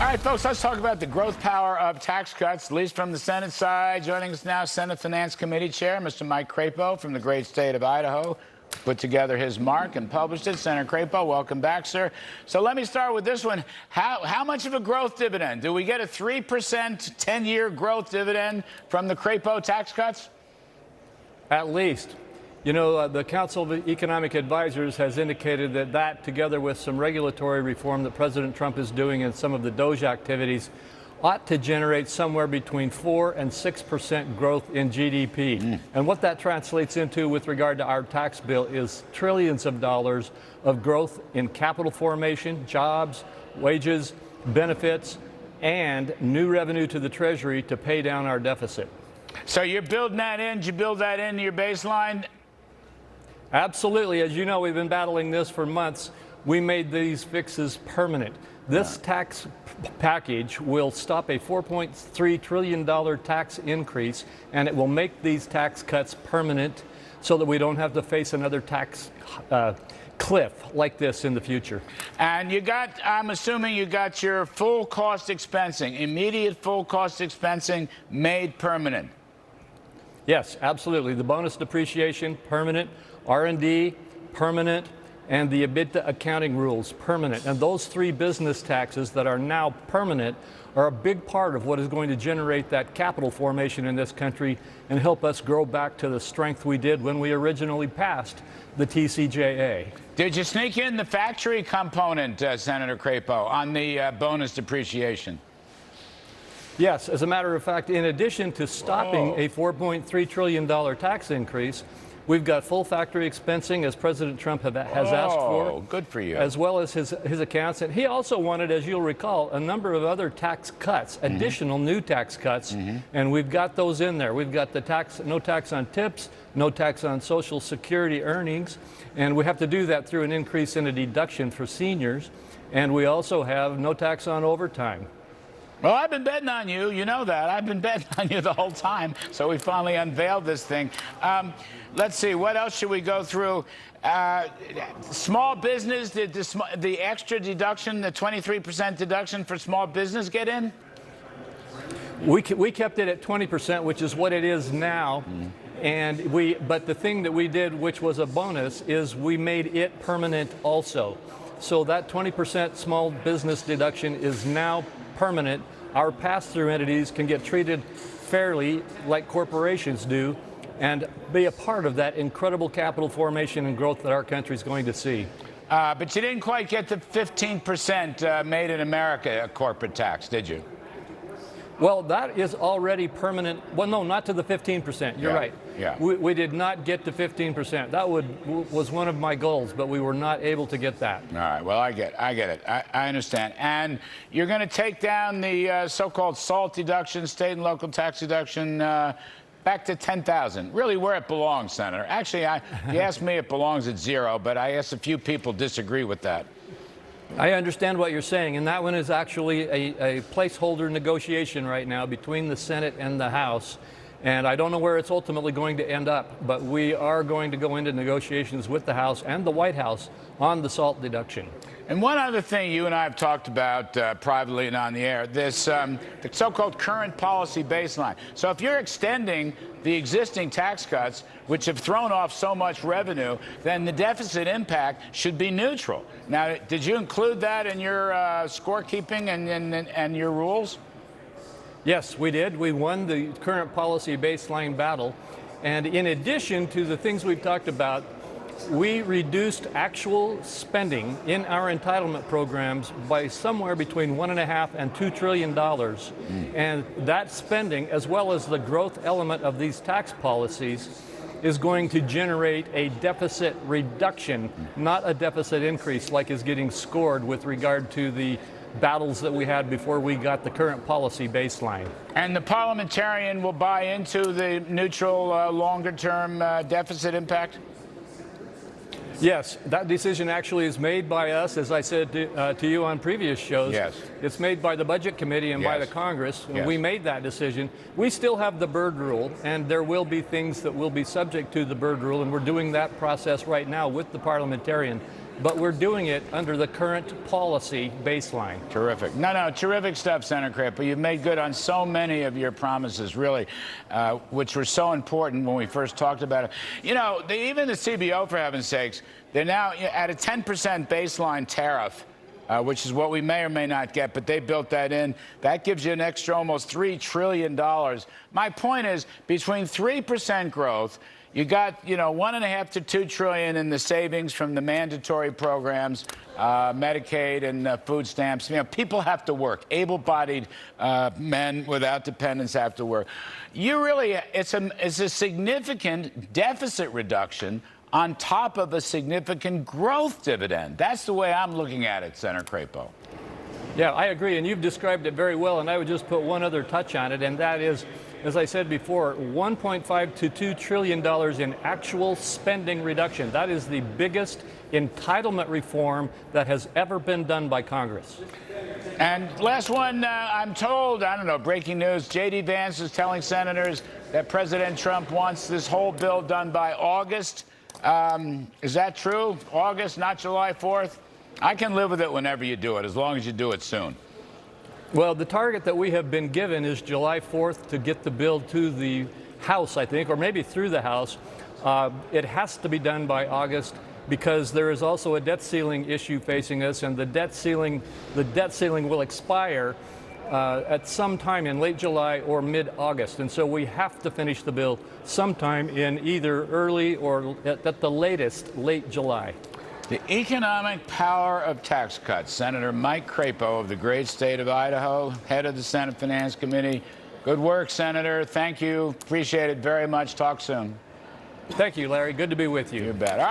All right, folks, let's talk about the growth power of tax cuts, at least from the Senate side. Joining us now, Senate Finance Committee Chair, Mr. Mike Crapo from the great state of Idaho, put together his mark and published it. Senator Crapo, welcome back, sir. So let me start with this one. How much of a growth dividend? Do we get a 3% 10-year growth dividend from the Crapo tax cuts? At least. You know, the Council of Economic Advisors has indicated that together with some regulatory reform that President Trump is doing in some of the DOGE activities, ought to generate somewhere between 4 and 6% growth in GDP. And what that translates into with regard to our tax bill is trillions of dollars of growth in capital formation, jobs, wages, benefits, and new revenue to the Treasury to pay down our deficit. So you're building that in? Did you build that into your baseline? Absolutely. As you know, we've been battling this for months. We made these fixes permanent. This tax package will stop a $4.3 trillion tax increase, and it will make these tax cuts permanent so that we don't have to face another tax cliff like this in the future. And you got, I'm assuming you got your full cost expensing, immediate full cost expensing made permanent. Yes, absolutely. The bonus depreciation, permanent. R&D, permanent, and the EBITDA accounting rules, permanent. And those three business taxes that are now permanent are a big part of what is going to generate that capital formation in this country and help us grow back to the strength we did when we originally passed the TCJA. Did you sneak in the factory component, Senator Crapo, on the bonus depreciation? Yes, as a matter of fact, in addition to stopping a $4.3 trillion tax increase, we've got full factory expensing, as President Trump has asked for. Good for you. As well as his accounts. And he also wanted, as you'll recall, a number of other tax cuts, additional new tax cuts. And we've got those in there. We've got the no tax on tips, no tax on Social Security earnings. And we have to do that through an increase in a deduction for seniors. And we also have no tax on overtime. Well, I've been betting on you. You know that. I've been betting on you the whole time. So we finally unveiled this thing. Let's see. What else should we go through? Small business, did the extra deduction, the 23% deduction for small business get in? We kept it at 20%, which is what it is now. But the thing that we did, which was a bonus, is we made it permanent also. So that 20% small business deduction is now permanent. Our pass-through entities can get treated fairly like corporations do and be a part of that incredible capital formation and growth that our country is going to see. But you didn't quite get the 15% made in America corporate tax, did you? Well, that is already permanent. Well, no, not to the 15%. You're right. Yeah. We did not get to 15%. That was one of my goals, but we were not able to get that. All right. Well, I get it. I understand. And you're going to take down the so-called SALT deduction, state and local tax deduction, back to $10,000. Really, where it belongs, Senator. Actually, you asked me, it belongs at 0, but I asked a few people disagree with that. I understand what you're saying, and that one is actually a placeholder negotiation right now between the Senate and the House. And I don't know where it's ultimately going to end up, but we are going to go into negotiations with the House and the White House on the SALT deduction. And one other thing you and I have talked about privately and on the air, this the so-called current policy baseline. So if you're extending the existing tax cuts, which have thrown off so much revenue, then the deficit impact should be neutral. Now, did you include that in your scorekeeping and your rules? Yes, we did. We won the current policy baseline battle. And in addition to the things we've talked about, we reduced actual spending in our entitlement programs by somewhere between $1.5 and $2 trillion. And that spending, as well as the growth element of these tax policies, is going to generate a deficit reduction, not a deficit increase like is getting scored with regard to the battles that we had before we got the current policy baseline. And the parliamentarian will buy into the neutral longer-term deficit impact? Yes, that decision actually is made by us, as I said to you on previous shows. Yes. It's made by the Budget Committee and by the Congress. And we made that decision. We still have the Byrd Rule, and there will be things that will be subject to the Byrd Rule, and we're doing that process right now with the parliamentarian. but we're doing it under the current policy baseline. Terrific. No, terrific stuff, Senator Crapo. You've made good on so many of your promises, really, which were so important when we first talked about it. You know, even the CBO, for heaven's sakes, they're now at a 10% baseline tariff, which is what we may or may not get, but they built that in. That gives you an extra almost $3 trillion. My point is, between 3% growth, you got, $1.5 to $2 trillion in the savings from the mandatory programs, Medicaid and food stamps. People have to work. Able-bodied men without dependents have to work. It's a significant deficit reduction on top of a significant growth dividend. That's the way I'm looking at it, Senator Crapo. Yeah, I agree, and you've described it very well, and I would just put one other touch on it, and that is, as I said before, $1.5 to $2 trillion in actual spending reduction. That is the biggest entitlement reform that has ever been done by Congress. And last one, I'm told, breaking news, J.D. Vance is telling senators that President Trump wants this whole bill done by August. Is that true? August, not July 4th? I can live with it whenever you do it, as long as you do it soon. Well, the target that we have been given is July 4th to get the bill to the House, I think, or maybe through the House. It has to be done by August because there is also a debt ceiling issue facing us, and the debt ceiling will expire at some time in late July or mid-August. And so we have to finish the bill sometime in either early or at the latest, late July. The economic power of tax cuts. Senator Mike Crapo of the great state of Idaho, head of the Senate Finance Committee. Good work, Senator. Thank you. Appreciate it very much. Talk soon. Thank you, Larry. Good to be with you. You bet. All right.